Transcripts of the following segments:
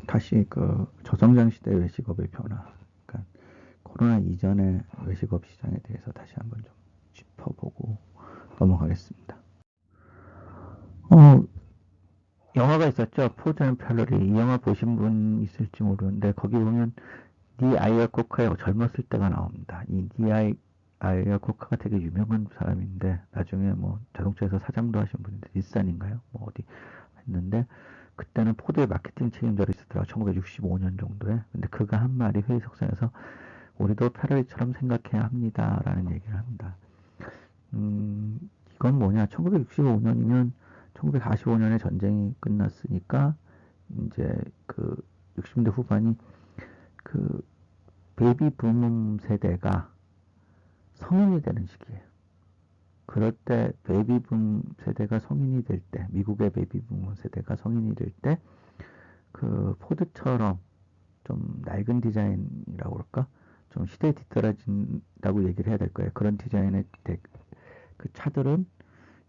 다시 그 저성장 시대 외식업의 변화, 그러니까 코로나 이전의 외식업 시장에 대해서 다시 한번 좀 짚어보고 넘어가겠습니다. 영화가 있었죠. 포드 앤 패러리. 이 영화 보신 분 있을지 모르는데 거기 보면 니 아이어 코크의 젊었을 때가 나옵니다. 아이어 코크가 되게 유명한 사람인데 나중에 뭐 자동차에서 사장도 하신 분인데 닛산인가요? 뭐 어디 했는데 그때는 포드의 마케팅 책임자로 있었더라고요. 1965년 정도에. 근데 그가 한 말이 회의 석상에서 우리도 패러리처럼 생각해야 합니다. 라는 얘기를 합니다. 이건 뭐냐. 1965년이면 1945년에 전쟁이 끝났으니까 이제 그 60년대 후반이 그 베이비 붐 세대가 성인이 되는 시기예요. 그럴 때 베이비 붐 세대가 성인이 될 때, 미국의 베이비 붐 세대가 성인이 될 때 그 포드처럼 좀 낡은 디자인이라고 그럴까? 좀 시대에 뒤떨어진다고 얘기를 해야 될 거예요. 그런 디자인의 그 차들은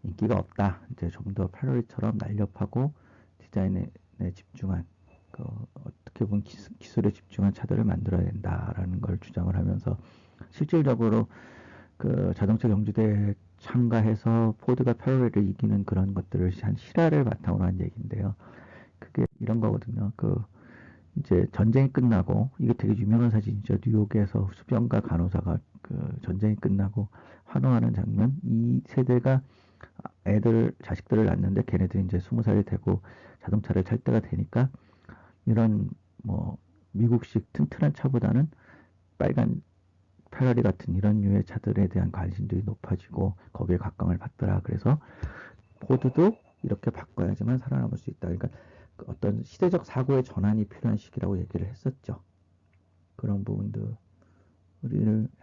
인기가 없다. 이제 좀 더 패러리처럼 날렵하고 디자인에 집중한 그 어떻게 보면 기술에 집중한 차들을 만들어야 된다라는 걸 주장을 하면서 실질적으로 그 자동차 경주대에 참가해서 포드가 패러리를 이기는 그런 것들을 한 실화를 바탕으로 한 얘기인데요. 그게 이런 거거든요. 그 이제 전쟁이 끝나고 이게 되게 유명한 사진이죠. 뉴욕에서 수병과 간호사가 그 전쟁이 끝나고 환호하는 장면. 이 세대가 자식들을 낳는데 걔네들이 이제 20살이 되고 자동차를 탈 때가 되니까 이런 뭐 미국식 튼튼한 차보다는 빨간 페라리 같은 이런 류의 차들에 대한 관심들이 높아지고 거기에 각광을 받더라. 그래서 포드도 이렇게 바꿔야지만 살아남을 수 있다. 그러니까 그 어떤 시대적 사고의 전환이 필요한 시기라고 얘기를 했었죠. 그런 부분들을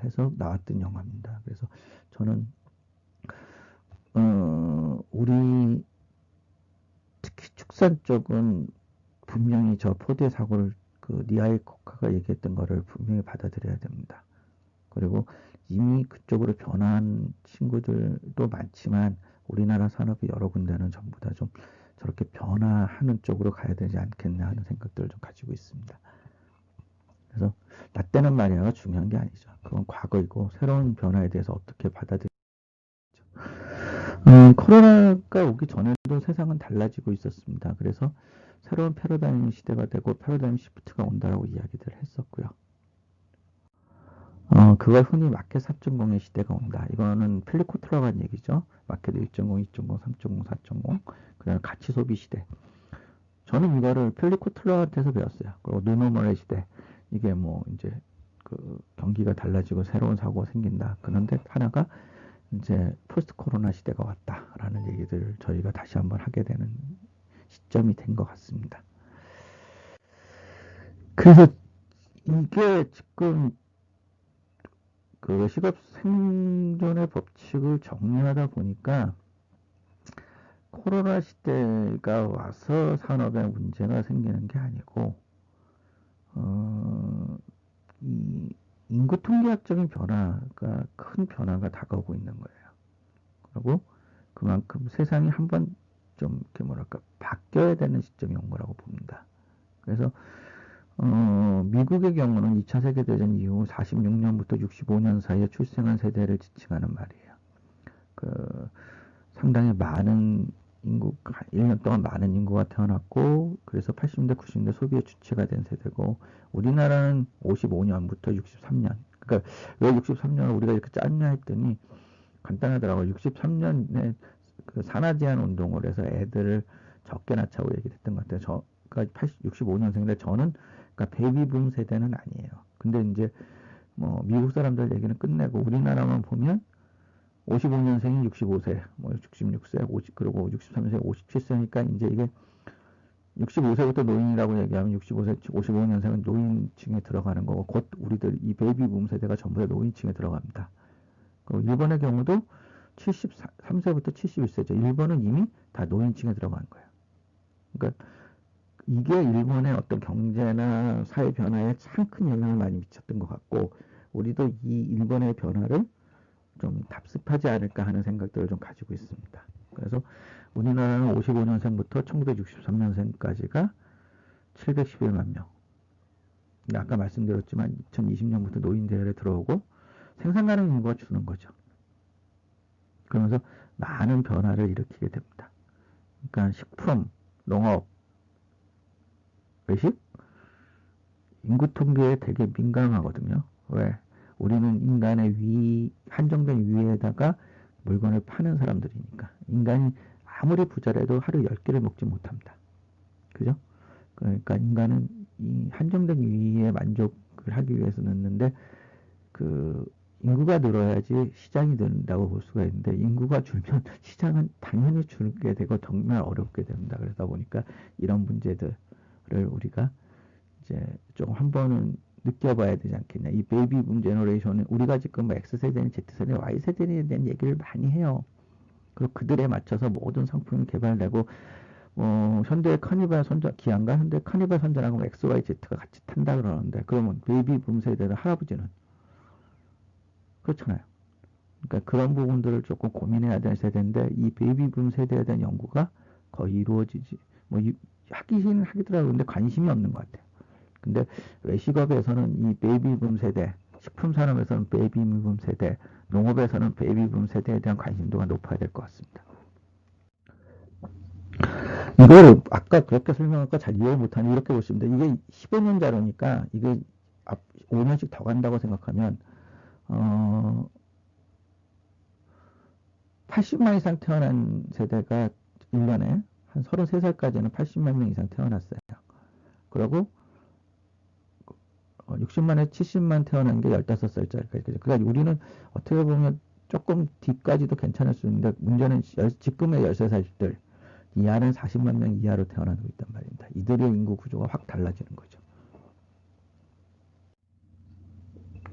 해서 나왔던 영화입니다. 그래서 저는 우리 특히 축산 쪽은 분명히 저 포드의 사고를 그 니아이 코카가 얘기했던 거를 분명히 받아들여야 됩니다. 그리고 이미 그쪽으로 변한 친구들도 많지만 우리나라 산업이 여러 군데는 전부 다 좀 저렇게 변화하는 쪽으로 가야 되지 않겠나 하는 생각들을 좀 가지고 있습니다. 그래서 나 때는 말이야가 중요한 게 아니죠. 그건 과거이고 새로운 변화에 대해서 어떻게 받아들이죠. 코로나가 오기 전에도 세상은 달라지고 있었습니다. 그래서 새로운 패러다임 시대가 되고 패러다임 시프트가 온다라고 이야기들을 했었고요. 그걸 흔히 마켓 4.0의 시대가 온다. 이거는 필립 코틀러가 한 얘기죠. 마켓 1.0, 2.0, 3.0, 4.0, 그다음에 가치 소비 시대. 저는 이거를 필립 코틀러한테서 배웠어요. 그리고 뉴노멀의 시대. 이게 뭐 이제 그 경기가 달라지고 새로운 사고가 생긴다. 그런데 하나가 이제 포스트 코로나 시대가 왔다라는 얘기들을 저희가 다시 한번 하게 되는 시점이 된 것 같습니다. 그래서 이게 지금 그 식업 생존의 법칙을 정리하다 보니까 코로나 시대가 와서 산업에 문제가 생기는 게 아니고 이 인구 통계학적인 변화가 큰 변화가 다가오고 있는 거예요. 그리고 그만큼 세상이 한번 좀 이렇게 뭐랄까 바뀌어야 되는 시점이 온 거라고 봅니다. 그래서 미국의 경우는 2차 세계대전 이후 46년부터 65년 사이에 출생한 세대를 지칭하는 말이에요. 그 상당히 많은 인구, 1년 동안 많은 인구가 태어났고, 그래서 80년대, 90년대 소비의 주체가 된 세대고, 우리나라는 55년부터 63년. 그러니까 왜 63년을 우리가 이렇게 짰냐 했더니 간단하더라고요. 63년에 그 산하 제한 운동을 해서 애들을 적게 낳자고 얘기를 했던 것 같아요. 그러니까 65년생인데 저는 그러니까 베이비붐 세대는 아니에요. 근데 이제 뭐 미국 사람들 얘기는 끝내고 우리나라만 보면 55년생이 65세, 뭐 66세, 50, 그리고 63세, 57세니까 이제 이게 65세부터 노인이라고 얘기하면 65세, 55년생은 노인층에 들어가는 거고 곧 우리들 이 베이비붐 세대가 전부 다 노인층에 들어갑니다. 그리고 일본의 경우도 73세부터 71세죠. 일본은 이미 다 노인층에 들어간 거예요. 그러니까 이게 일본의 어떤 경제나 사회 변화에 참 큰 영향을 많이 미쳤던 것 같고 우리도 이 일본의 변화를 좀 답습하지 않을까 하는 생각들을 좀 가지고 있습니다. 그래서 우리나라는 55년생부터 1963년생까지가 711만 명. 근데 아까 말씀드렸지만 2020년부터 노인 대열에 들어오고 생산 가능 인구가 주는 거죠. 그러면서 많은 변화를 일으키게 됩니다. 그러니까 식품, 농업, 외식, 인구 통계에 되게 민감하거든요. 왜? 우리는 인간의 한정된 위에다가 물건을 파는 사람들이니까. 인간이 아무리 부자라도 하루 10개를 먹지 못합니다. 그죠? 그러니까 인간은 이 한정된 위에 만족을 하기 위해서 넣는데, 그, 인구가 늘어야지 시장이 는다고 볼 수가 있는데, 인구가 줄면 시장은 당연히 줄게 되고 정말 어렵게 됩니다. 그러다 보니까 이런 문제들을 우리가 이제 좀 한 번은 느껴봐야 되지 않겠냐. 이 베이비 붐 제너레이션은 우리가 지금 X세대니 Z세대, Y세대에 대한 얘기를 많이 해요. 그리고 그들에 맞춰서 모든 상품이 개발되고, 현대 카니발 선전, 기아인가 현대 카니발 선전하고 XYZ가 같이 탄다 그러는데, 그러면 베이비 붐 세대는 할아버지는 그렇잖아요. 그러니까 그런 부분들을 조금 고민해야 될 세대인데, 이 베이비 붐 세대에 대한 연구가 거의 이루어지지, 뭐, 하기는 하더라고요. 근데 관심이 없는 것 같아요. 근데 외식업에서는 이 베이비붐 세대, 식품 산업에서는 베이비붐 세대, 농업에서는 베이비붐 세대에 대한 관심도가 높아야 될 것 같습니다. 이걸 아까 그렇게 설명할까 잘 이해 못하니 이렇게 보시면 돼. 이게 15년 자료니까 이게 5년씩 더 간다고 생각하면 80만 이상 태어난 세대가 1년에 한 33살까지는 80만 명 이상 태어났어요. 그리고 60만에 70만 태어난 게 15살짜리까지. 그러니까 우리는 어떻게 보면 조금 뒤까지도 괜찮을 수 있는데, 문제는 지금의 13살들 이하는 40만 명 이하로 태어나고 있단 말입니다. 이들의 인구 구조가 확 달라지는 거죠.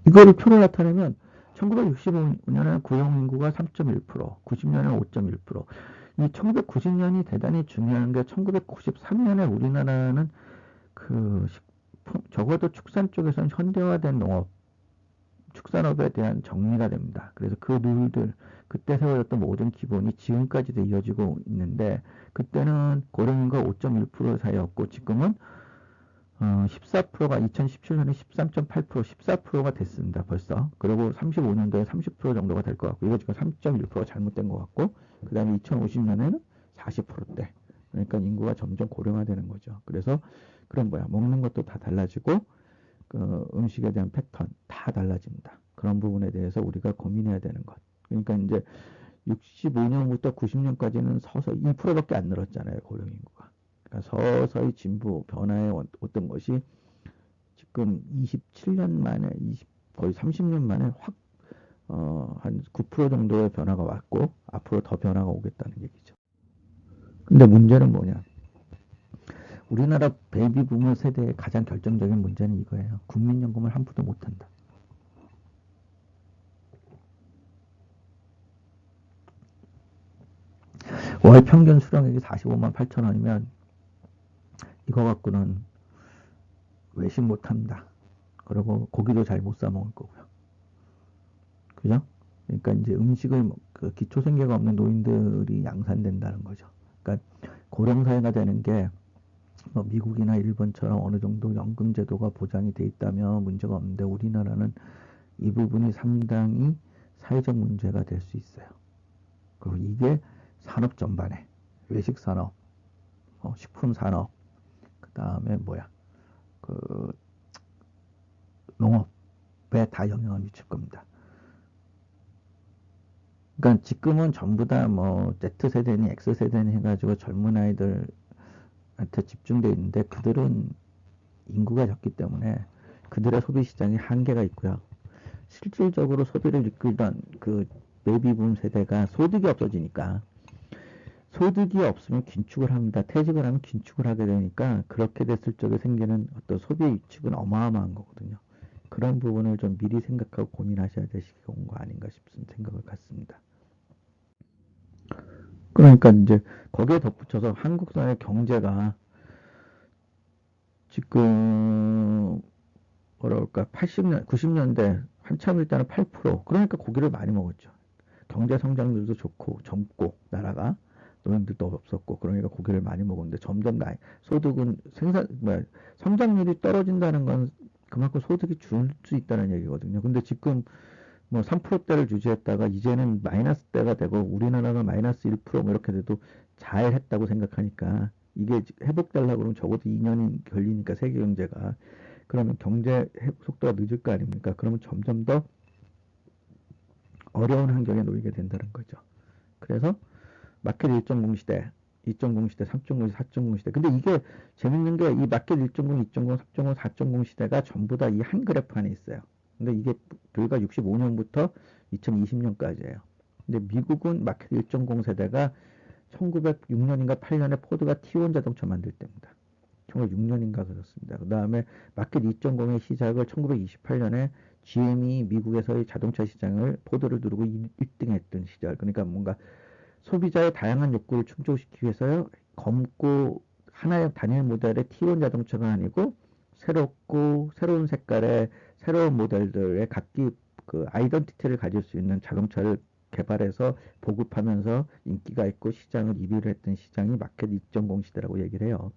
이거를 표로 나타내면 1965년에는 고용 인구가 3.1%, 90년에는 5.1%. 이 1990년이 대단히 중요한 게, 1993년에 우리나라는 적어도 축산 쪽에서는 현대화된 농업, 축산업에 대한 정리가 됩니다. 그래서 그 룰들, 그때 세워졌던 모든 기본이 지금까지도 이어지고 있는데, 그때는 고령인구가 5.1% 사이였고, 지금은 14%가 2017년에 13.8%, 14%가 됐습니다. 벌써. 그리고 35년도에 30% 정도가 될 것 같고, 이거 지금 3.1% 잘못된 것 같고, 그 다음에 2050년에는 40%대. 그러니까 인구가 점점 고령화되는 거죠. 그래서 그런 먹는 것도 다 달라지고, 음식에 대한 패턴 다 달라집니다. 그런 부분에 대해서 우리가 고민해야 되는 것. 그러니까 이제 65년부터 90년까지는 서서히 1%밖에 안 늘었잖아요, 고령 인구가. 그러니까 서서히 진보 변화해 어떤 것이 지금 27년 만에, 거의 30년 만에 확 한 9% 정도의 변화가 왔고, 앞으로 더 변화가 오겠다는 얘기죠. 근데 문제는 뭐냐? 우리나라 베이비 부머 세대의 가장 결정적인 문제는 이거예요. 국민연금을 한 푼도 못 한다. 월 평균 수령액이 45만 8천 원이면 이거 갖고는 외식 못 합니다. 그리고 고기도 잘 못 사 먹을 거고요. 그죠? 그러니까 이제 음식을 기초 생계가 없는 노인들이 양산된다는 거죠. 그러니까 고령사회가 되는 게 미국이나 일본처럼 어느 정도 연금 제도가 보장이 돼 있다면 문제가 없는데, 우리나라는 이 부분이 상당히 사회적 문제가 될 수 있어요. 그리고 이게 산업 전반에, 외식 산업, 식품 산업, 그 다음에 농업에 다 영향을 미칠 겁니다. 그러니까 지금은 전부 다 Z세대니 X세대니 해가지고 젊은 아이들한테 집중되어 있는데, 그들은 인구가 적기 때문에 그들의 소비 시장에 한계가 있고요. 실질적으로 소비를 이끌던 그 베이비붐 세대가 소득이 없어지니까, 소득이 없으면 긴축을 합니다. 퇴직을 하면 긴축을 하게 되니까, 그렇게 됐을 적에 생기는 어떤 소비 위축은 어마어마한 거거든요. 그런 부분을 좀 미리 생각하고 고민하셔야 될 시기가 온 거 아닌가 싶은 생각을 갖습니다. 그러니까 이제 거기에 덧붙여서 한국 사회 경제가 지금 80년, 90년대 한참일 때는 8%. 그러니까 고기를 많이 먹었죠. 경제 성장률도 좋고 젊고 나라가. 노인들도 없었고 그러니까 고기를 많이 먹었는데 점점 소득은 성장률이 떨어진다는 건 그만큼 소득이 줄 수 있다는 얘기거든요. 근데 지금 뭐 3%대를 유지했다가 이제는 마이너스대가 되고 우리나라가 마이너스 1%뭐 이렇게 돼도 잘 했다고 생각하니까 이게 회복되려고 그러면 적어도 2년이 걸리니까 세계 경제가 그러면 경제 회복 속도가 늦을 거 아닙니까? 그러면 점점 더 어려운 환경에 놓이게 된다는 거죠. 그래서 마켓 1.0 시대, 2.0 시대, 3.0 시대, 4.0 시대. 근데 이게 재밌는 게 이 마켓 1.0, 2.0, 3.0, 4.0 시대가 전부 다 이 한 그래프 안에 있어요. 근데 이게 불과 65년부터 2020년까지예요. 근데 미국은 마켓 1.0 세대가 1906년인가 8년에 포드가 T1 자동차 만들 때입니다. 1906년인가 그렇습니다. 그 다음에 마켓 2.0의 시작을 1928년에 GM이 미국에서의 자동차 시장을 포드를 누르고 1등 했던 시절. 그러니까 뭔가 소비자의 다양한 욕구를 충족시키기 위해서 검고 하나의 단일 모델의 T1 자동차가 아니고 새롭고 새로운 색깔의 새로운 모델들의 각기 그 아이덴티티를 가질 수 있는 자동차를 개발해서 보급하면서 인기가 있고 시장을 1위를 했던 시장이 마켓 2.0 시대라고 얘기를 해요.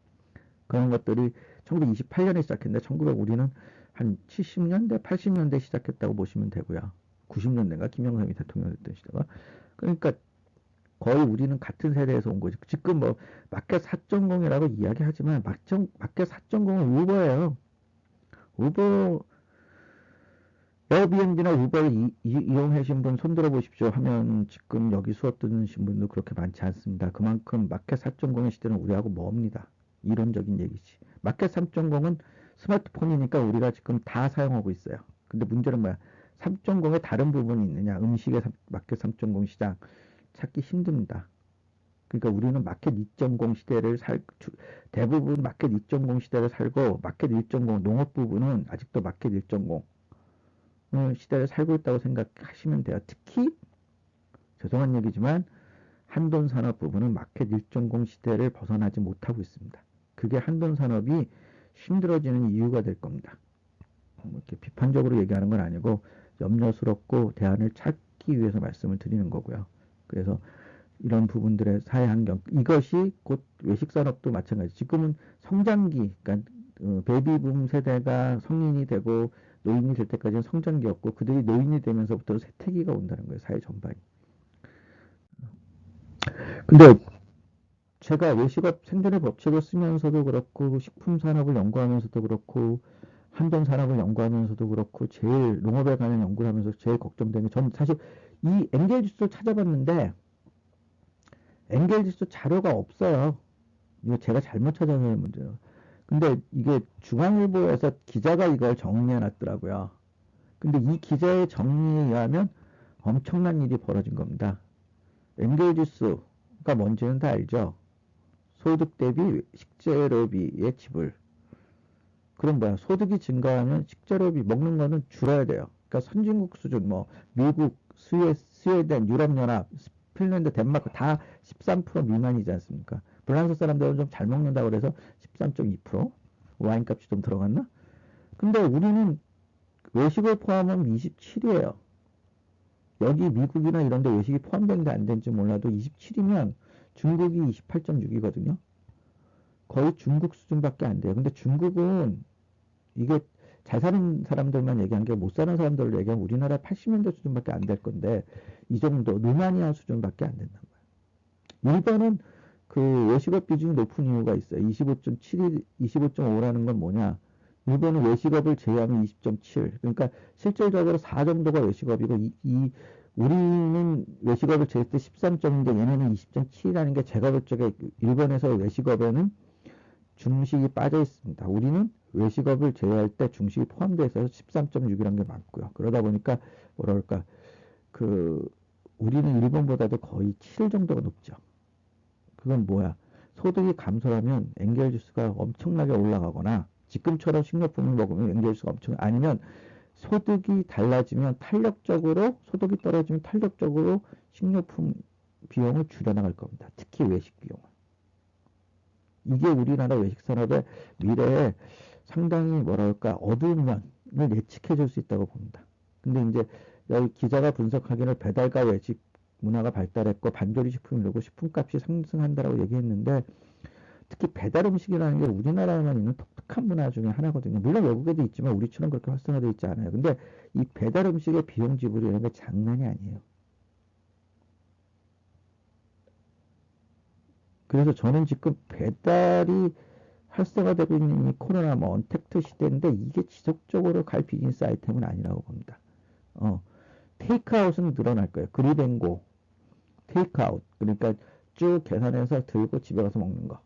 그런 것들이 1928년에 시작했는데 1900 우리는 한 70년대, 80년대 시작했다고 보시면 되고요. 90년대가 김영삼이 대통령 됐던 시대가. 그러니까 거의 우리는 같은 세대에서 온 거죠. 지금 뭐 마켓 4.0이라고 이야기하지만 마켓 4.0은 우버예요. 우버 에어비앤비나 우버를 이용하신 분 손들어 보십시오 하면 지금 여기 수업 듣으신 분도 그렇게 많지 않습니다. 그만큼 마켓 4.0의 시대는 우리하고 멉니다. 이론적인 얘기지. 마켓 3.0은 스마트폰이니까 우리가 지금 다 사용하고 있어요. 근데 문제는 뭐야? 3.0의 다른 부분이 있느냐? 음식의 마켓 3.0 시장 찾기 힘듭니다. 그러니까 우리는 마켓 2.0 시대를 대부분 마켓 2.0 시대를 살고 마켓 1.0 농업 부분은 아직도 마켓 1.0 시대를 살고 있다고 생각하시면 돼요. 특히 죄송한 얘기지만 한돈 산업 부분은 마켓 1.0 시대를 벗어나지 못하고 있습니다. 그게 한돈 산업이 힘들어지는 이유가 될 겁니다. 뭐 이렇게 비판적으로 얘기하는 건 아니고 염려스럽고 대안을 찾기 위해서 말씀을 드리는 거고요. 그래서 이런 부분들의 사회 환경 이것이 곧 외식 산업도 마찬가지. 지금은 성장기, 그러니까 베이비붐 세대가 성인이 되고 노인이 될 때까지는 성장기였고 그들이 노인이 되면서부터 쇠퇴기가 온다는 거예요. 사회 전반이. 근데 제가 외식업 생존의 법칙을 쓰면서도 그렇고 식품 산업을 연구하면서도 그렇고 한전 산업을 연구하면서도 그렇고 제일 농업에 관한 연구를 하면서 제일 걱정되는 게 전 사실 이 엔겔 지수를 찾아봤는데 엔겔 지수 자료가 없어요. 이거 제가 잘못 찾아서 문제예요. 근데 이게 중앙일보에서 기자가 이걸 정리해 놨더라고요. 근데 이 기자의 정리에 의하면 엄청난 일이 벌어진 겁니다. 엔겔 지수가 뭔지는 다 알죠. 소득 대비 식재료비의 지불. 그럼 뭐야? 소득이 증가하면 식재료비 먹는 거는 줄어야 돼요. 그러니까 선진국 수준 뭐 미국, 스웨덴, 유럽연합, 핀란드, 덴마크 다 13% 미만이지 않습니까? 프랑스 사람들은 좀 잘 먹는다고 그래서 13.2%? 와인값이 좀 들어갔나? 근데 우리는 외식을 포함하면 27이에요. 여기 미국이나 이런 데 외식이 포함된지 안 된지 몰라도 27이면 중국이 28.6이거든요. 거의 중국 수준밖에 안 돼요. 근데 중국은 이게 잘 사는 사람들만 얘기한 게 못 사는 사람들을 얘기하면 우리나라 80년대 수준밖에 안 될 건데 이 정도 루마니아 수준밖에 안 된다는 거예요. 일본은 그 외식업 비중이 높은 이유가 있어요. 25.7이 25.5라는 건 뭐냐? 일본은 외식업을 제외하면 20.7. 그러니까 실질적으로 4 정도가 외식업이고 우리는 외식업을 제외할 때 13.인데 얘네는 20.7이라는 게 제가 볼 적에 일본에서 외식업에는 중식이 빠져 있습니다. 우리는 외식업을 제외할 때 중식이 포함되어 있어서 13.6이라는 게 많고요. 그러다 보니까 뭐랄까 그 우리는 일본보다도 거의 7 정도가 높죠. 그건 뭐야? 소득이 감소하면 엔겔 지수가 엄청나게 올라가거나 지금처럼 식료품을 먹으면 엔겔 지수가 아니면 소득이 달라지면 탄력적으로 소득이 떨어지면 탄력적으로 식료품 비용을 줄여나갈 겁니다. 특히 외식 비용. 이게 우리나라 외식 산업의 미래에 상당히 뭐랄까 어두운 면을 예측해 줄 수 있다고 봅니다. 근데 이제 여기 기자가 분석하기를 배달과 외식 문화가 발달했고 반조리 식품이 늘고 식품값이 상승한다라고 얘기했는데 특히 배달 음식이라는 게 우리나라에만 있는 독특한 문화 중에 하나거든요. 물론 외국에도 있지만 우리처럼 그렇게 활성화되어 있지 않아요. 근데 이 배달 음식의 비용 지불이 이런 게 장난이 아니에요. 그래서 저는 지금 배달이 활성화되고 있는 이 코로나 뭐 언택트 시대인데 이게 지속적으로 갈 비즈니스 아이템은 아니라고 봅니다. 어, 테이크아웃은 늘어날 거예요. 그리뱅고, 테이크아웃. 그러니까 쭉 계산해서 들고 집에 가서 먹는 거.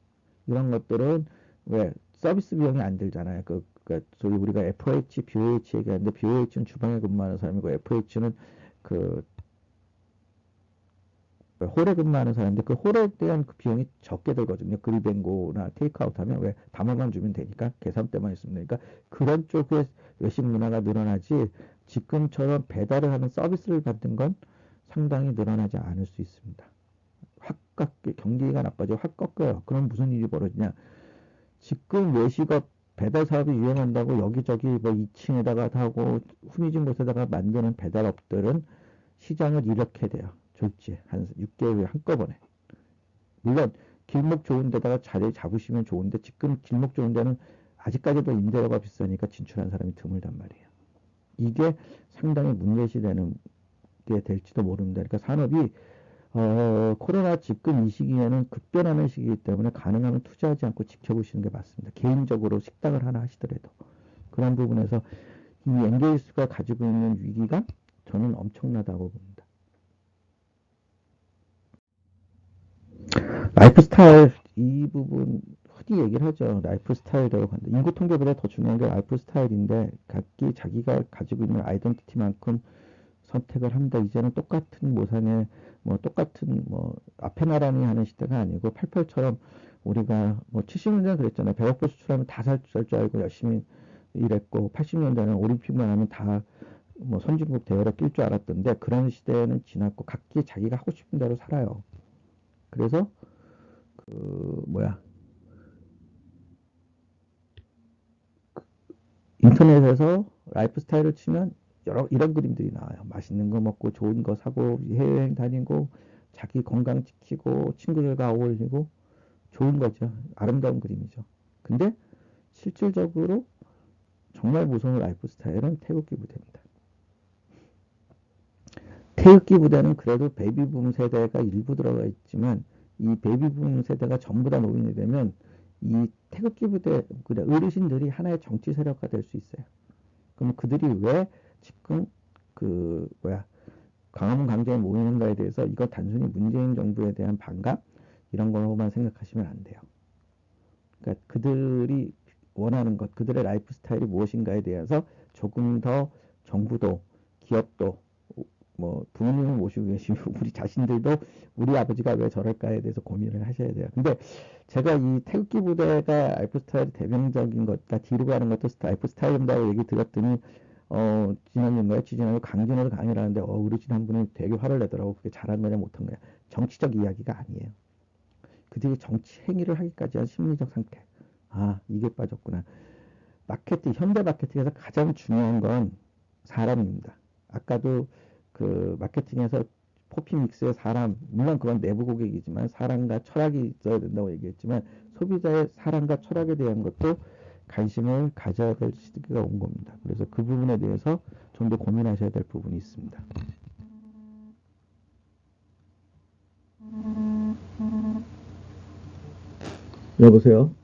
이런 것들은 왜 서비스 비용이 안 들잖아요. 그러니까 소위 우리가 FOH, BOH 얘기하는데 BOH는 주방에 근무하는 사람이고 FOH는 그 홀에 근무하는 사람인데 그 홀에 대한 그 비용이 적게 들거든요. 그리뱅고나 테이크아웃 하면 왜 담아만 주면 되니까 계산대만 있으면 되니까 그런 쪽의 외식 문화가 늘어나지 지금처럼 배달을 하는 서비스를 받는 건 상당히 늘어나지 않을 수 있습니다. 확 깎여, 경기가 나빠져 확 꺾여요. 그럼 무슨 일이 벌어지냐? 지금 외식업 배달 사업이 유행한다고 여기저기 뭐 2층에다가 하고 후미진 곳에다가 만드는 배달업들은 시장을 잃게 돼요. 졸지 한 6개월 한꺼번에. 물론 길목 좋은 데다가 자리 잡으시면 좋은데 지금 길목 좋은 데는 아직까지도 임대료가 비싸니까 진출한 사람이 드물단 말이에요. 이게 상당히 문제시되는 게 될지도 모릅니다. 그러니까 산업이 코로나 지금 이 시기에는 급변하는 시기이기 때문에 가능하면 투자하지 않고 지켜보시는 게 맞습니다. 개인적으로 식당을 하나 하시더라도. 그런 부분에서 이 엔게이스가 가지고 있는 위기가 저는 엄청나다고 봅니다. 라이프 스타일 이 부분 흔히 얘기를 하죠. 라이프 스타일이라고 한다. 인구 통계보다 더 중요한 게 라이프 스타일인데 각기 자기가 가지고 있는 아이덴티티만큼 선택을 합니다. 이제는 똑같은 모상에 뭐 똑같은 뭐 앞에 나란히 하는 시대가 아니고 88처럼 우리가 뭐 70년대는 그랬잖아요. 100억 불 수출하면 다 살 줄 알고 열심히 일했고 80년대는 올림픽만 하면 다 뭐 선진국 대열에 낄 줄 알았던데 그런 시대는 지났고 각기 자기가 하고 싶은 대로 살아요. 그래서 그 뭐야 인터넷에서 라이프 스타일을 치면 여러 이런 그림들이 나와요. 맛있는 거 먹고 좋은 거 사고 해외여행 다니고 자기 건강 지키고 친구들과 어울리고 좋은 거죠. 아름다운 그림이죠. 근데 실질적으로 정말 무서운 라이프 스타일은 태극기 부대입니다. 태극기 부대는 그래도 베이비붐 세대가 일부 들어가 있지만 이 베이비붐 세대가 전부 다 노인이 되면 이 태극기 부대 어르신들이 하나의 정치 세력화 될 수 있어요. 그럼 그들이 왜 지금 그 뭐야 광화문 광장에 모이는가에 대해서 이거 단순히 문재인 정부에 대한 반감 이런 걸로만 생각하시면 안 돼요. 그러니까 그들이 원하는 것, 그들의 라이프 스타일이 무엇인가에 대해서 조금 더 정부도 기업도 뭐 부모님을 모시고 계시면 우리 자신들도 우리 아버지가 왜 저럴까에 대해서 고민을 하셔야 돼요. 근데 제가 이 태극기 부대가 라이프 스타일 대표적인 것, 그러니까 뒤로 가는 것도 라이프 스타일인다고 얘기 들었더니 지난주인가요? 지난주 강진으로 강의를 하는데 어르신 한 분이 되게 화를 내더라고. 그게 잘한 거냐 못한 거냐. 정치적 이야기가 아니에요. 그들이 정치 행위를 하기까지 한 심리적 상태. 아, 이게 빠졌구나. 마케팅, 현대 마케팅에서 가장 중요한 건 사람입니다. 아까도 그 마케팅에서 포피믹스의 사람, 물론 그건 내부 고객이지만 사람과 철학이 있어야 된다고 얘기했지만 소비자의 사람과 철학에 대한 것도 관심을 가져야 될 시기가 온 겁니다. 그래서 그 부분에 대해서 좀 더 고민하셔야 될 부분이 있습니다. 여보세요?